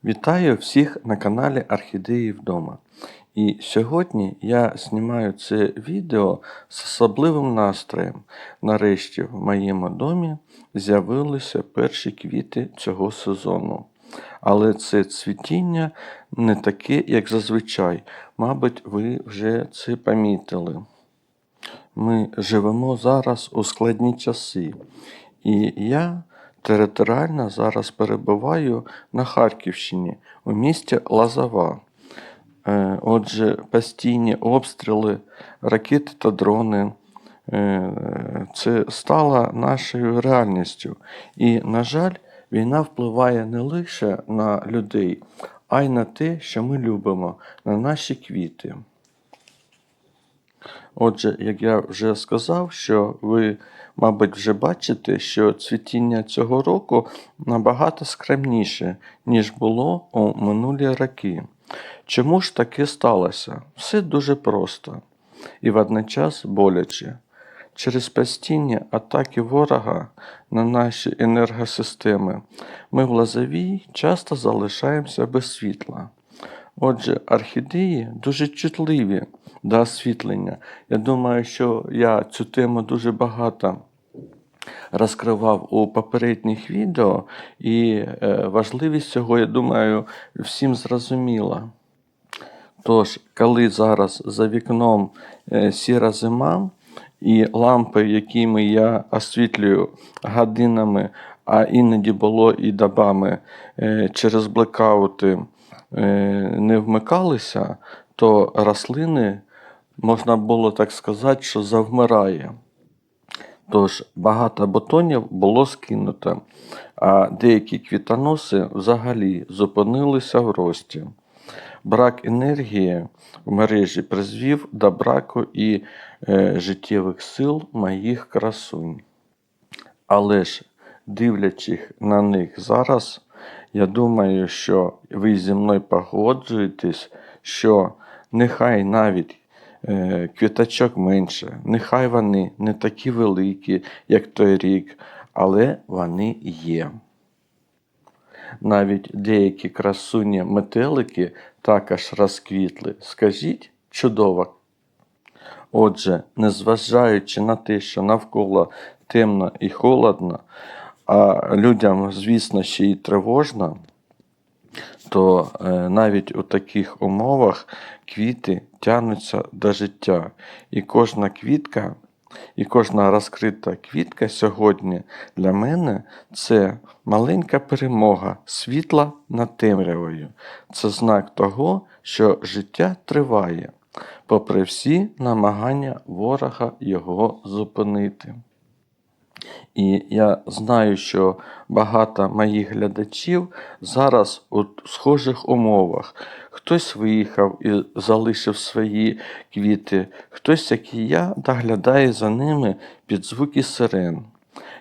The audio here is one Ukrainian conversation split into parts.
Вітаю всіх на каналі Орхідеї вдома. І сьогодні я знімаю це відео з особливим настроєм. Нарешті в моєму домі з'явилися перші квіти цього сезону. Але це цвітіння не таке, як зазвичай. Мабуть, ви вже це помітили. Ми живемо зараз у складні часи. І я територіально зараз перебуваю на Харківщині, у місті Лозова. Отже, постійні обстріли, ракети та дрони це стало нашою реальністю. І, на жаль, війна впливає не лише на людей, а й на те, що ми любимо, на наші квіти. Отже, як я вже сказав, що ви, мабуть, вже бачите, що цвітіння цього року набагато скромніше, ніж було у минулі роки. Чому ж таке сталося? Все дуже просто і водночас боляче. Через постійні атаки ворога на наші енергосистеми ми в Лозовій часто залишаємося без світла. Отже, орхідеї дуже чутливі до освітлення. Я думаю, що я цю тему дуже багато розкривав у попередніх відео, і важливість цього, я думаю, всім зрозуміла. Тож, коли зараз за вікном сіра зима, і лампи, якими я освітлюю годинами, а іноді було і добами через блекаути, не вмикалися, то рослини, можна було так сказати, що завмирає. Тож багато бутонів було скинуто, а деякі квітоноси взагалі зупинилися в рості. Брак енергії в мережі призвів до браку і життєвих сил моїх красунь. Але ж, дивлячись на них зараз, я думаю, що ви зі мною погоджуєтесь, що нехай навіть квіточок менше, нехай вони не такі великі, як той рік, але вони є. Навіть деякі красуні метелики також розквітли. Скажіть, чудово. Отже, незважаючи на те, що навколо темно і холодно, а людям, звісно, ще й тривожно, то навіть у таких умовах квіти тягнуться до життя. І кожна квітка, і кожна розкрита квітка сьогодні для мене – це маленька перемога світла над темрявою. Це знак того, що життя триває, попри всі намагання ворога його зупинити. І я знаю, що багато моїх глядачів зараз у схожих умовах. Хтось виїхав і залишив свої квіти, хтось, як і я, доглядає за ними під звуки сирен.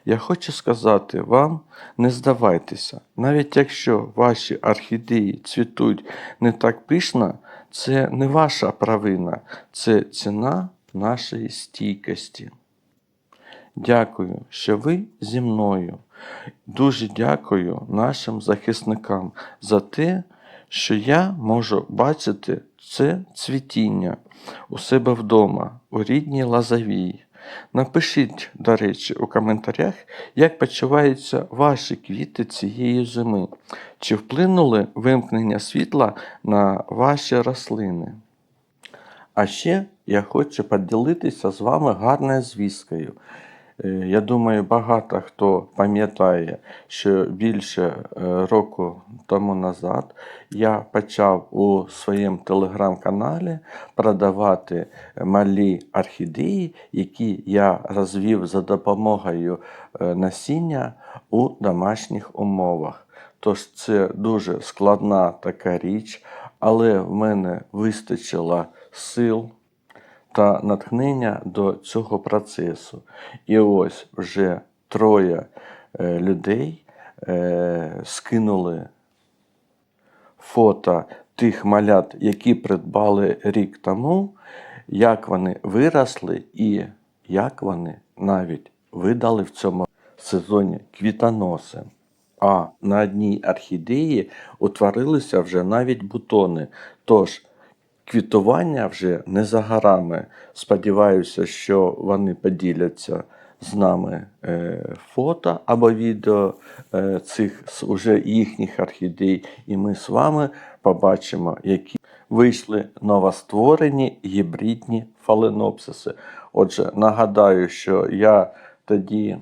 Я хочу сказати вам, не здавайтеся, навіть якщо ваші орхідеї цвітуть не так пишно, це не ваша провина, це ціна нашої стійкості. Дякую, що ви зі мною. Дуже дякую нашим захисникам за те, що я можу бачити це цвітіння у себе вдома, у рідній Лозовій. Напишіть, до речі, у коментарях, як почуваються ваші квіти цієї зими. Чи вплинули вимкнення світла на ваші рослини? А ще я хочу поділитися з вами гарною звісткою. Я думаю, багато хто пам'ятає, що більше року тому назад я почав у своєму телеграм-каналі продавати малі орхідеї, які я розвів за допомогою насіння у домашніх умовах. Тож це дуже складна така річ, але в мене вистачило сил та натхнення до цього процесу. І ось вже 3 людей скинули фото тих малят, які придбали рік тому, як вони виросли і як вони навіть видали в цьому сезоні квітоноси. А на одній орхідеї утворилися вже навіть бутони. Тож квітування вже не за горами. Сподіваюся, що вони поділяться з нами фото або відео цих уже їхніх орхідей, і ми з вами побачимо, які вийшли новостворені гібридні фаленопсиси. Отже, нагадаю, що я тоді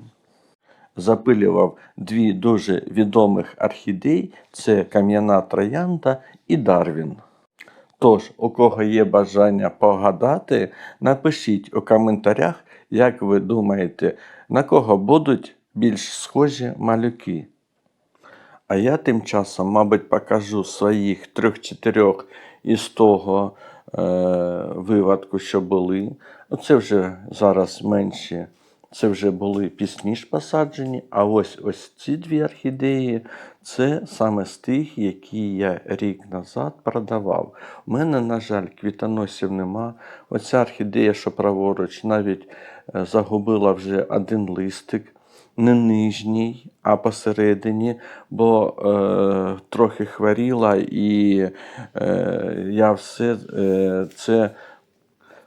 запилював дві дуже відомих орхідей – це кам'яна троянда і Дарвін. Тож, у кого є бажання погадати, напишіть у коментарях, як ви думаєте, на кого будуть більш схожі малюки. А я тим часом, мабуть, покажу своїх 3-4 із того вивадку, що були. Це вже зараз менші. Це вже були пізніше посаджені, а ось ці дві орхідеї – це саме з тих, які я рік назад продавав. У мене, на жаль, квітоносів нема. Оця орхідея, що праворуч, навіть загубила вже один листик. Не нижній, а посередині, бо трохи хворіла, і я все це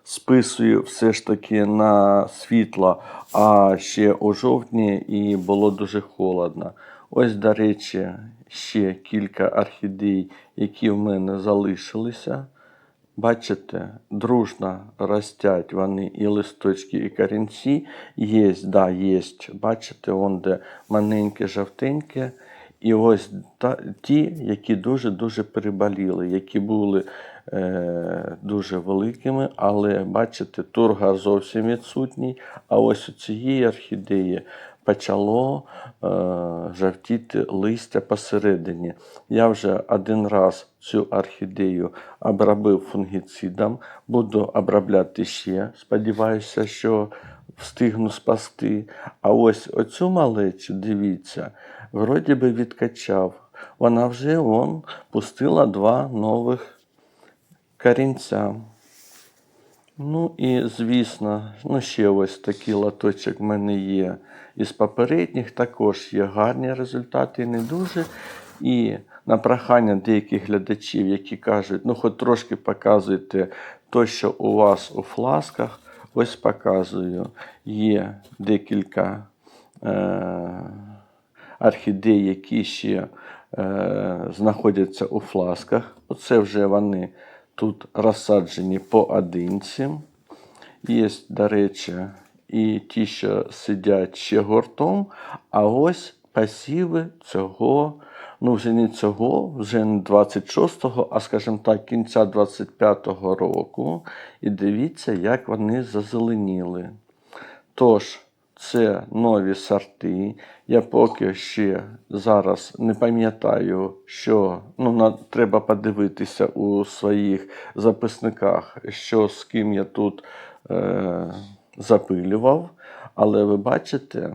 списую все ж таки на світло, а ще у жовтні і було дуже холодно. Ось, до речі, ще кілька орхідей, які в мене залишилися. Бачите, дружно ростять вони і листочки, і корінці. Є, да, є. Бачите, вон де маленьке, жовтеньке. І ось ті, які дуже-дуже переболіли, які були дуже великими, але, бачите, тургор зовсім відсутній. А ось у цієї орхідеї почало жовтіти листя посередині. Я вже один раз цю орхідею обробив фунгіцидом, буду обробляти ще. Сподіваюся, що встигну спасти. А ось оцю малечу, дивіться, вроді би відкачав. Вона вже пустила 2 нових корінця. Ну і, звісно, ще ось такий лоточок в мене є. Із попередніх також є гарні результати, не дуже. І на прохання деяких глядачів, які кажуть, хоч трошки показуйте те, що у вас у фласках, ось показую. Є декілька орхідей, які ще знаходяться у фласках. Оце вже вони тут розсаджені поодинці. Є, до речі, і ті, що сидять ще гуртом, а ось посіви цього, вже не цього, вже не 26-го, а, скажімо так, кінця 25-го року. І дивіться, як вони зазеленіли. Тож, це нові сорти. Я поки ще зараз не пам'ятаю, що треба подивитися у своїх записниках, що з ким я тут запилював. Але ви бачите,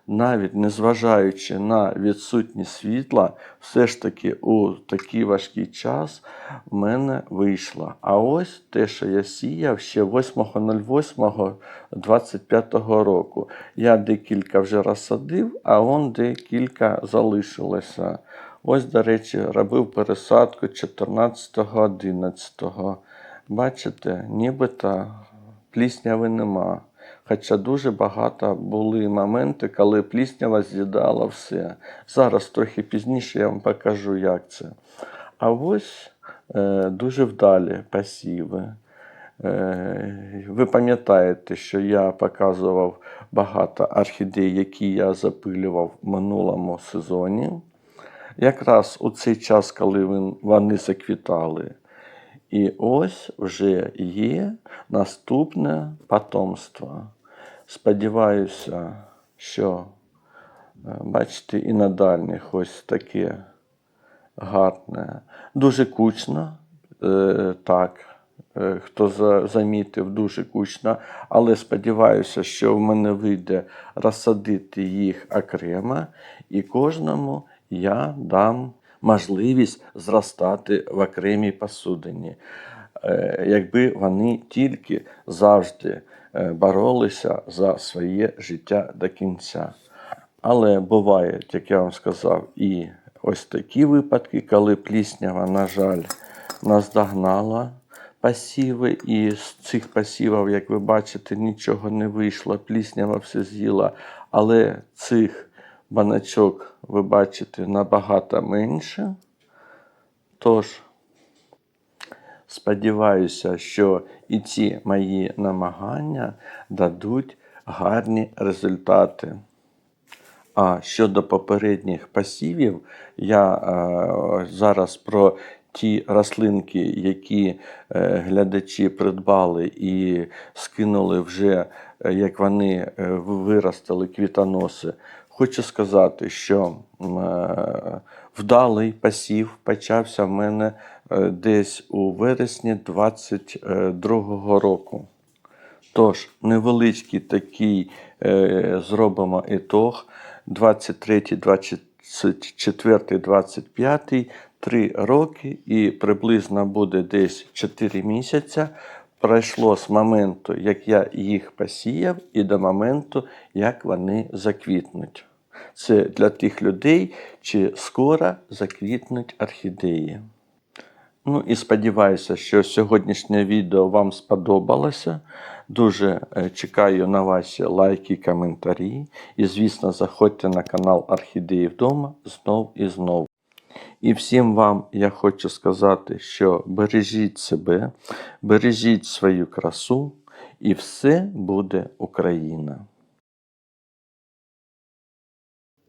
навіть незважаючи на відсутність світла, все ж таки у такий важкий час в мене вийшло. А ось те, що я сіяв ще 8.08.25 року. Я декілька вже розсадив, а декілька залишилося. Ось, до речі, робив пересадку 14.11. Бачите, нібито плісняви нема. Хоча дуже багато були моменти, коли пліснява з'їдала все. Зараз трохи пізніше я вам покажу, як це. А ось дуже вдалі посіви. Ви пам'ятаєте, що я показував багато орхідей, які я запилював в минулому сезоні. Якраз у цей час, коли вони заквітали. І ось вже є наступне потомство. Сподіваюся, що, бачите, і на дальніх ось таке гарне. Дуже кучно, так, хто замітив, дуже кучно. Але сподіваюся, що в мене вийде розсадити їх окремо. І кожному я дам можливість зростати в окремій посудині. Якби вони тільки завжди боролися за своє життя до кінця. Але бувають, як я вам сказав, і ось такі випадки, коли пліснява, на жаль, наздогнала посіви, і з цих посівів, як ви бачите, нічого не вийшло, пліснява все з'їла, але цих баночок, ви бачите, набагато менше. Тож, сподіваюся, що і ці мої намагання дадуть гарні результати. А щодо попередніх посівів, я зараз про ті рослинки, які глядачі придбали і скинули вже, як вони виростили квітоноси, хочу сказати, що вдалий посів почався в мене десь у вересні 2022 року. Тож, невеличкий такий зробимо ітог. 23, 24, 25, 3 роки і приблизно буде десь 4 місяці. Пройшло з моменту, як я їх посіяв, і до моменту, як вони заквітнуть. Це для тих людей, чи скоро заквітнуть орхідеї. Ну і сподіваюся, що сьогоднішнє відео вам сподобалося. Дуже чекаю на ваші лайки, коментарі. І, звісно, заходьте на канал Орхідеї вдома знов і знов. І всім вам я хочу сказати, що бережіть себе, бережіть свою красу, і все буде Україна.